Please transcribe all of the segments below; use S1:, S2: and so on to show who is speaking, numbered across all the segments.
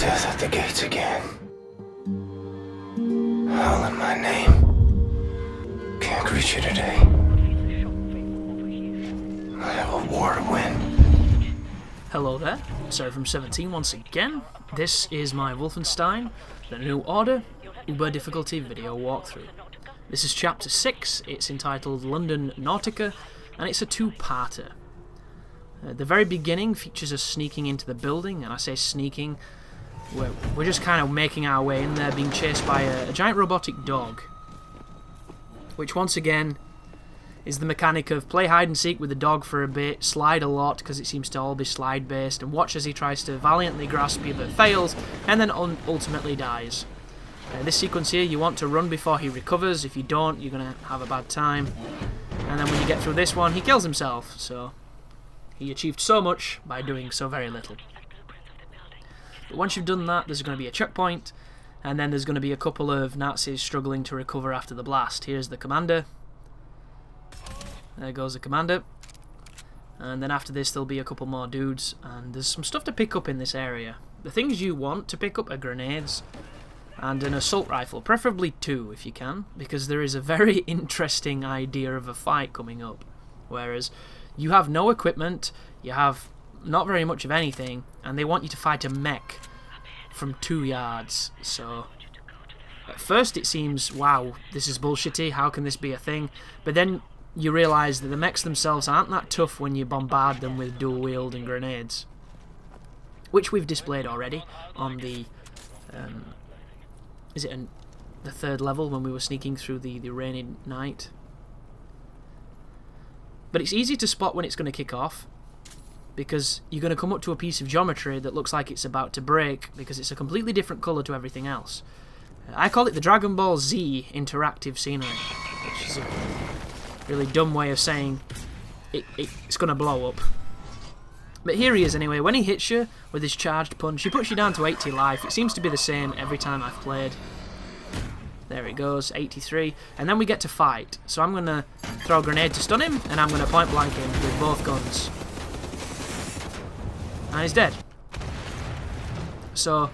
S1: Death at the gates again. Howling my name. Can't reach you today. I have a war to win.
S2: Hello there, Sarah from 17 once again. This is my Wolfenstein, the New Order, Uber difficulty video walkthrough. This is chapter 6, it's entitled London Nautica, and it's a two-parter. The very beginning features us sneaking into the building, and I say sneaking, we're just kind of making our way in there, being chased by a giant robotic dog, which once again is the mechanic of play hide and seek with the dog for a bit, slide a lot because it seems to all be slide based, and watch as he tries to valiantly grasp you but fails, and then ultimately dies. This sequence here, you want to run before he recovers. If you don't, you're going to have a bad time. And then when you get through this one, he kills himself, so he achieved so much by doing so very little. But once you've done that, there's going to be a checkpoint, and then there's going to be a couple of Nazis struggling to recover after the blast. Here's the commander. There goes the commander. And then after this, there'll be a couple more dudes, and there's some stuff to pick up in this area. The things you want to pick up are grenades and an assault rifle, preferably 2 if you can, because there is a very interesting idea of a fight coming up. Whereas you have no equipment, you have not very much of anything, and they want you to fight a mech from 2 yards. So at first it seems, wow, this is bullshitty, how can this be a thing? But then you realise that the mechs themselves aren't that tough when you bombard them with dual wield and grenades, which we've displayed already on the the 3rd level when we were sneaking through the rainy night. But it's easy to spot when it's going to kick off, because you're going to come up to a piece of geometry that looks like it's about to break because it's a completely different colour to everything else. I call it the Dragon Ball Z interactive scenery, which is a really dumb way of saying it's going to blow up. But here he is anyway. When he hits you with his charged punch, he puts you down to 80 life. It seems to be the same every time I've played. There it goes, 83. And then we get to fight. So I'm going to throw a grenade to stun him, and I'm going to point blank him with both guns. And he's dead. So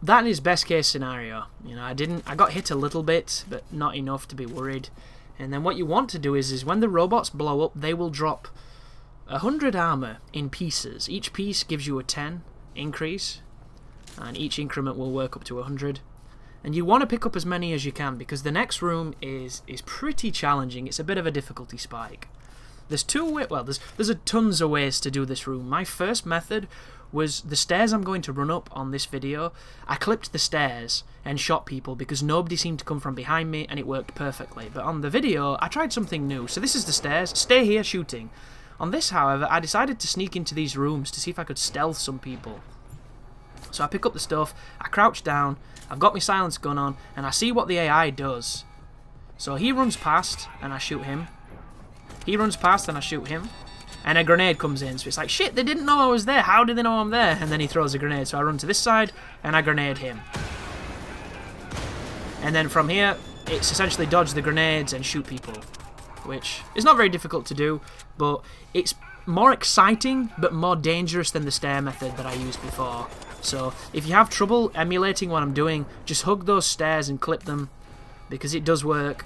S2: that is best case scenario. You know, I got hit a little bit, but not enough to be worried. And then what you want to do is when the robots blow up, they will drop 100 armor in pieces. Each piece gives you a 10 increase, and each increment will work up to 100. And you want to pick up as many as you can, because the next room is pretty challenging. It's a bit of a difficulty spike. There's tons of ways to do this room. My first method was the stairs I'm going to run up on this video. I clipped the stairs and shot people because nobody seemed to come from behind me, and it worked perfectly. But on the video, I tried something new. So this is the stairs. Stay here shooting. On this, however, I decided to sneak into these rooms to see if I could stealth some people. So I pick up the stuff, I crouch down, I've got my silence gun on, and I see what the AI does. So he runs past, and I shoot him. He runs past, and I shoot him. And a grenade comes in, so it's like, shit, they didn't know I was there, how did they know I'm there? And then he throws a grenade, so I run to this side, and I grenade him. And then from here, it's essentially dodge the grenades and shoot people, which is not very difficult to do, but it's more exciting but more dangerous than the stair method that I used before. So if you have trouble emulating what I'm doing, just hug those stairs and clip them, because it does work.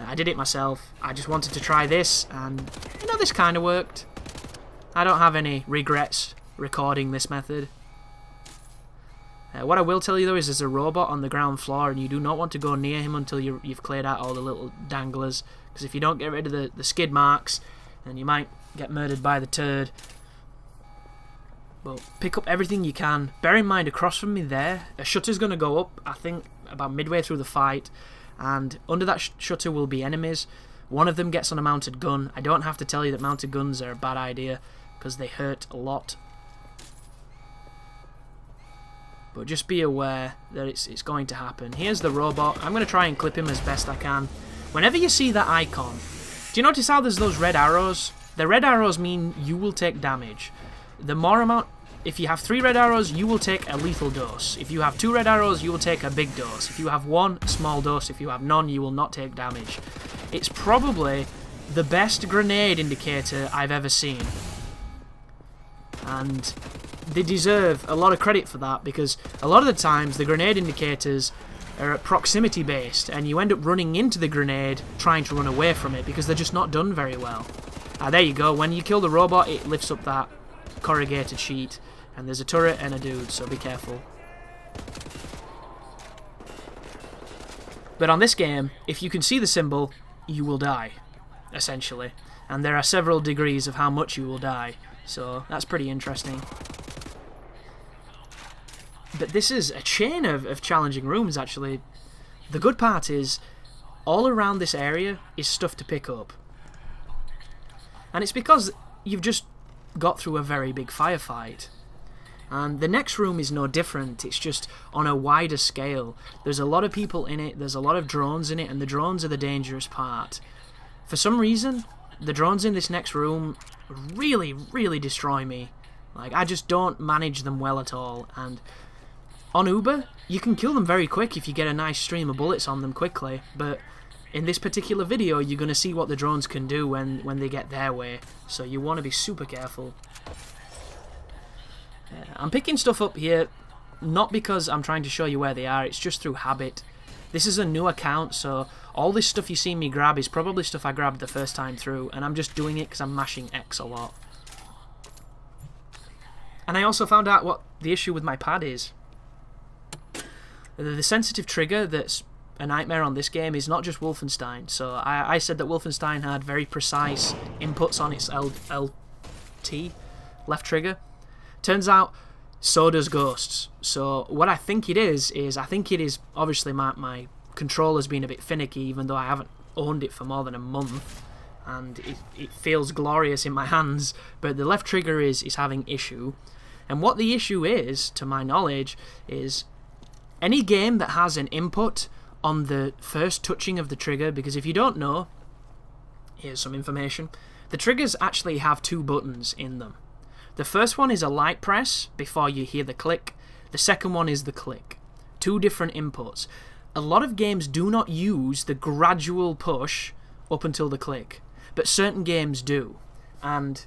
S2: I did it myself. I just wanted to try this, and you know, this kind of worked. I don't have any regrets recording this method. What I will tell you though is there's a robot on the ground floor, and you do not want to go near him until you've cleared out all the little danglers, because if you don't get rid of the skid marks, then you might get murdered by the turd. But pick up everything you can. Bear in mind, across from me there, a shutter's going to go up, I think, about midway through the fight, and under that shutter will be enemies. One of them gets on a mounted gun. I don't have to tell you that mounted guns are a bad idea, because they hurt a lot. But just be aware that it's going to happen. Here's the robot. I'm going to try and clip him as best I can. Whenever you see that icon, do you notice how there's those red arrows? The red arrows mean you will take damage. The more amount, if you have 3 red arrows, you will take a lethal dose. If you have 2 red arrows, you will take a big dose. If you have 1, a small dose. If you have none, you will not take damage. It's probably the best grenade indicator I've ever seen. And they deserve a lot of credit for that, because a lot of the times the grenade indicators are proximity based, and you end up running into the grenade trying to run away from it because they're just not done very well. There you go. When you kill the robot, it lifts up that corrugated sheet, and there's a turret and a dude, so be careful. But on this game, if you can see the symbol, you will die, essentially. And there are several degrees of how much you will die, so that's pretty interesting. But this is a chain of challenging rooms, actually. The good part is, all around this area is stuff to pick up. And it's because you've just got through a very big firefight. And the next room is no different, it's just on a wider scale. There's a lot of people in it, there's a lot of drones in it, and the drones are the dangerous part. For some reason, the drones in this next room really, really destroy me. Like, I just don't manage them well at all, and on Uber, you can kill them very quick if you get a nice stream of bullets on them quickly, but in this particular video, you're going to see what the drones can do when they get their way, so you want to be super careful. I'm picking stuff up here, not because I'm trying to show you where they are, it's just through habit. This is a new account, so all this stuff you see me grab is probably stuff I grabbed the first time through, and I'm just doing it because I'm mashing X a lot. And I also found out what the issue with my pad is. The sensitive trigger that's a nightmare on this game is not just Wolfenstein. So I said that Wolfenstein had very precise inputs on its LT, left trigger. Turns out, so does Ghosts. So what I think it is I think it is obviously my controller's been a bit finicky, even though I haven't owned it for more than a month, and it feels glorious in my hands. But the left trigger is having issue, and what the issue is, to my knowledge, is any game that has an input on the first touching of the trigger, because if you don't know, here's some information. The triggers actually have two buttons in them. The first one is a light press before you hear the click. The second one is the click. Two different inputs. A lot of games do not use the gradual push up until the click, but certain games do, and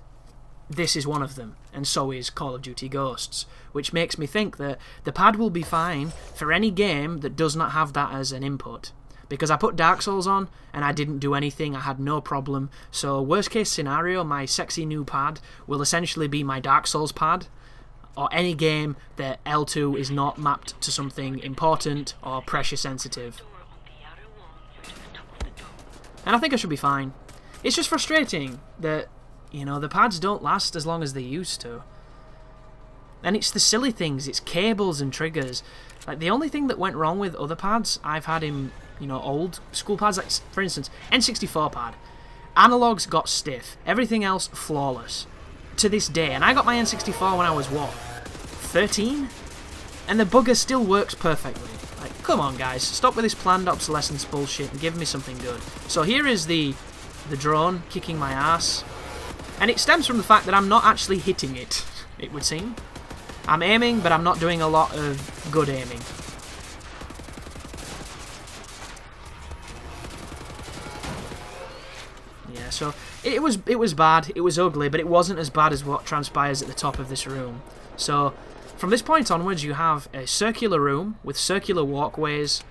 S2: this is one of them, and so is Call of Duty Ghosts, which makes me think that the pad will be fine for any game that does not have that as an input. Because I put Dark Souls on, and I didn't do anything, I had no problem, so worst case scenario, my sexy new pad will essentially be my Dark Souls pad, or any game that L2 is not mapped to something important or pressure sensitive. And I think I should be fine. It's just frustrating that, you know, the pads don't last as long as they used to. And it's the silly things, it's cables and triggers. Like, the only thing that went wrong with other pads I've had in, you know, old school pads, like, for instance, N64 pad. Analogs got stiff, everything else flawless. To this day, and I got my N64 when I was, what, 13? And the bugger still works perfectly. Like, come on guys, stop with this planned obsolescence bullshit and give me something good. So here is the drone kicking my ass. And it stems from the fact that I'm not actually hitting it, it would seem. I'm aiming, but I'm not doing a lot of good aiming. Yeah, so it was bad, it was ugly, but it wasn't as bad as what transpires at the top of this room. So from this point onwards, you have a circular room with circular walkways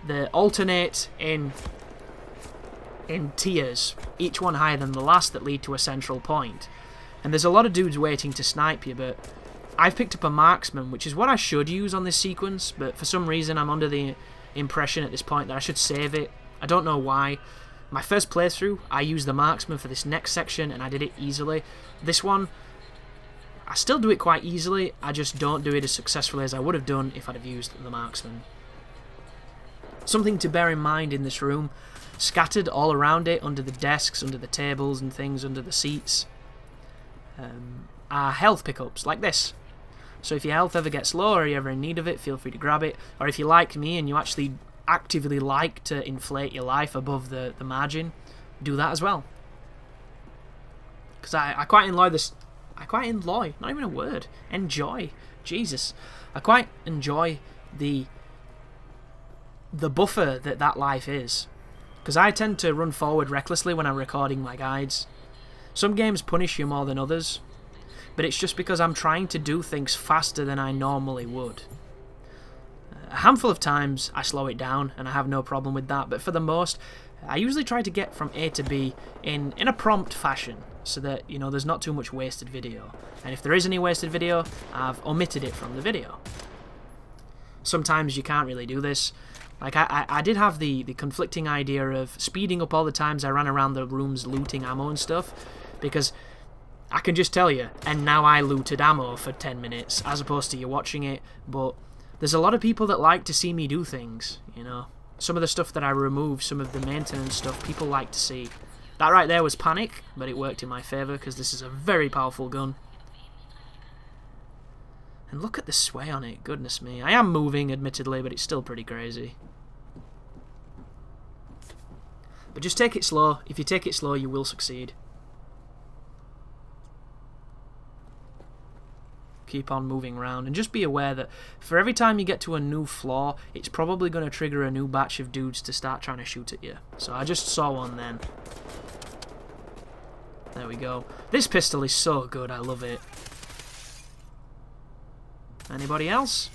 S2: that alternate in tiers, each one higher than the last, that lead to a central point. And there's a lot of dudes waiting to snipe you, but I've picked up a marksman, which is what I should use on this sequence, but for some reason I'm under the impression at this point that I should save it. I don't know why. My first playthrough, I used the marksman for this next section, and I did it easily. This one, I still do it quite easily, I just don't do it as successfully as I would have done if I'd have used the marksman. Something to bear in mind in this room, scattered all around it, under the desks, under the tables and things, under the seats, are health pickups, like this. So if your health ever gets low or you're ever in need of it, feel free to grab it. Or if you're like me and you actually actively like to inflate your life above the margin, do that as well. Because I quite enjoy this. I quite enjoy, not even a word, enjoy. Jesus. I quite enjoy the buffer that life is. Because I tend to run forward recklessly when I'm recording my guides. Some games punish you more than others. but it's just because I'm trying to do things faster than I normally would. A handful of times I slow it down, and I have no problem with that, but for the most, I usually try to get from A to B in a prompt fashion, so that, you know, there's not too much wasted video. And if there is any wasted video, I've omitted it from the video. Sometimes you can't really do this. Like, I did have the conflicting idea of speeding up all the times I ran around the rooms looting ammo and stuff, because I can just tell you, and now I looted ammo for 10 minutes, as opposed to you watching it, but there's a lot of people that like to see me do things, you know. Some of the stuff that I remove, some of the maintenance stuff, people like to see. That right there was panic, but it worked in my favour, because this is a very powerful gun. And look at the sway on it, goodness me. I am moving, admittedly, but it's still pretty crazy. But just take it slow. If you take it slow, you will succeed. Keep on moving around, and just be aware that for every time you get to a new floor, it's probably going to trigger a new batch of dudes to start trying to shoot at you. So I just saw one then. There we go. This pistol is so good, I love it. Anybody else?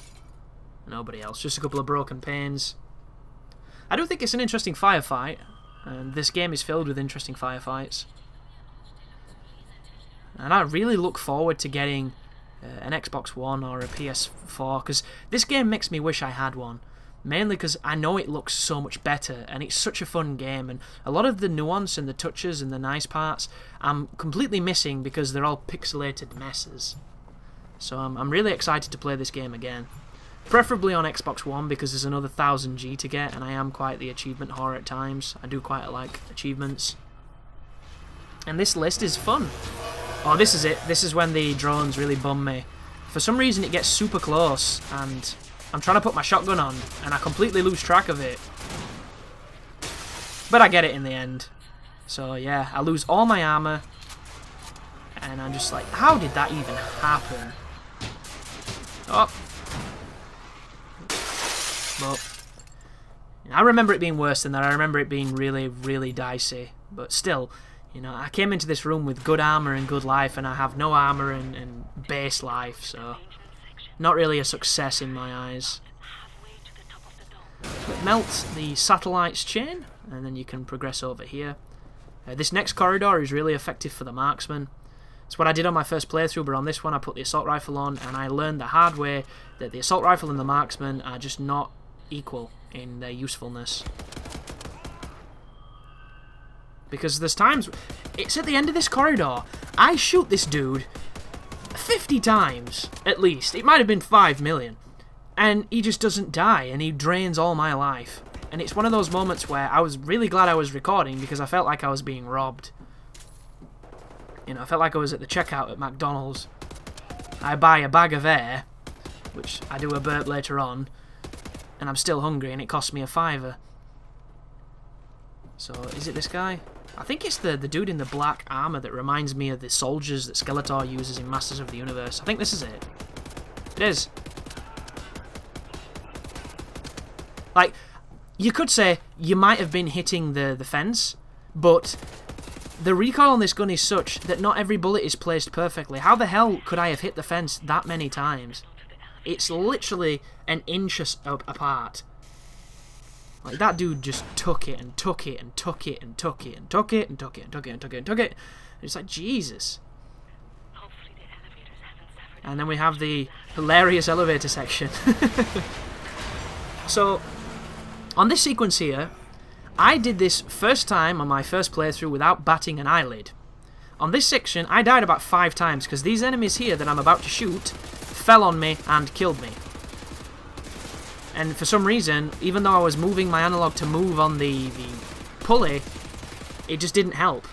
S2: Nobody else, just a couple of broken panes. I do think it's an interesting firefight, and this game is filled with interesting firefights. And I really look forward to getting an Xbox One or a PS4, because this game makes me wish I had one. Mainly because I know it looks so much better, and it's such a fun game, and a lot of the nuance and the touches and the nice parts I'm completely missing because they're all pixelated messes. So I'm really excited to play this game again. Preferably on Xbox One, because there's another 1000G to get, and I am quite the achievement whore at times. I do quite like achievements. And this list is fun. Oh, this is it. This is when the drones really bum me. For some reason it gets super close, and I'm trying to put my shotgun on, and I completely lose track of it. But I get it in the end. So yeah, I lose all my armor, and I'm just like, how did that even happen? Oh. But I remember it being worse than that. I remember it being really, really dicey. But still, you know, I came into this room with good armor and good life, and I have no armor and base life, so not really a success in my eyes. But melt the satellite's chain, and then you can progress over here. This next corridor is really effective for the marksman. It's what I did on my first playthrough, but on this one I put the assault rifle on, and I learned the hard way that the assault rifle and the marksman are just not equal in their usefulness. Because there's times, it's at the end of this corridor, I shoot this dude 50 times, at least. It might have been 5 million. And he just doesn't die, and he drains all my life. And it's one of those moments where I was really glad I was recording, because I felt like I was being robbed. You know, I felt like I was at the checkout at McDonald's. I buy a bag of air, which I do a burp later on, and I'm still hungry, and it costs me a $5. So, is it this guy? I think it's the dude in the black armor that reminds me of the soldiers that Skeletor uses in Masters of the Universe. I think this is it. It is. Like, you could say you might have been hitting the fence, but the recoil on this gun is such that not every bullet is placed perfectly. How the hell could I have hit the fence that many times? It's literally an inch apart. Like, that dude just took it and took it and took it and took it and took it and took it and took it and took it and took it. It's like, Jesus. And then we have the hilarious elevator section. So, on this sequence here, I did this first time on my first playthrough without batting an eyelid. On this section, I died about 5 times because these enemies here that I'm about to shoot fell on me and killed me. And for some reason, even though I was moving my analog to move on the pulley, it just didn't help.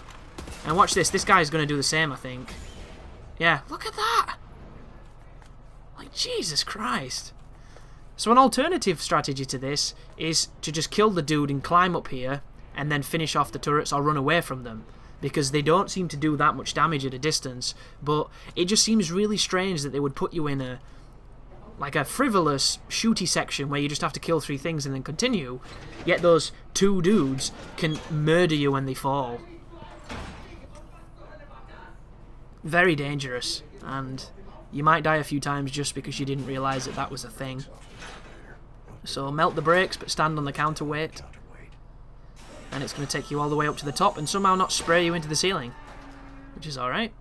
S2: And watch this, this guy's going to do the same, I think. Yeah, look at that! Like, Jesus Christ. So an alternative strategy to this is to just kill the dude and climb up here, and then finish off the turrets or run away from them. Because they don't seem to do that much damage at a distance, but it just seems really strange that they would put you in a frivolous shooty section where you just have to kill 3 things and then continue, yet those 2 dudes can murder you when they fall. very dangerous, and you might die a few times just because you didn't realise that that was a thing. So melt the brakes, but stand on the counterweight, and it's going to take you all the way up to the top and somehow not spray you into the ceiling, which is alright.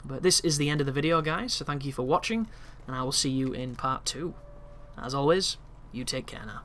S2: But this is the end of the video, guys, so thank you for watching, and I will see you in part 2. As always, you take care now.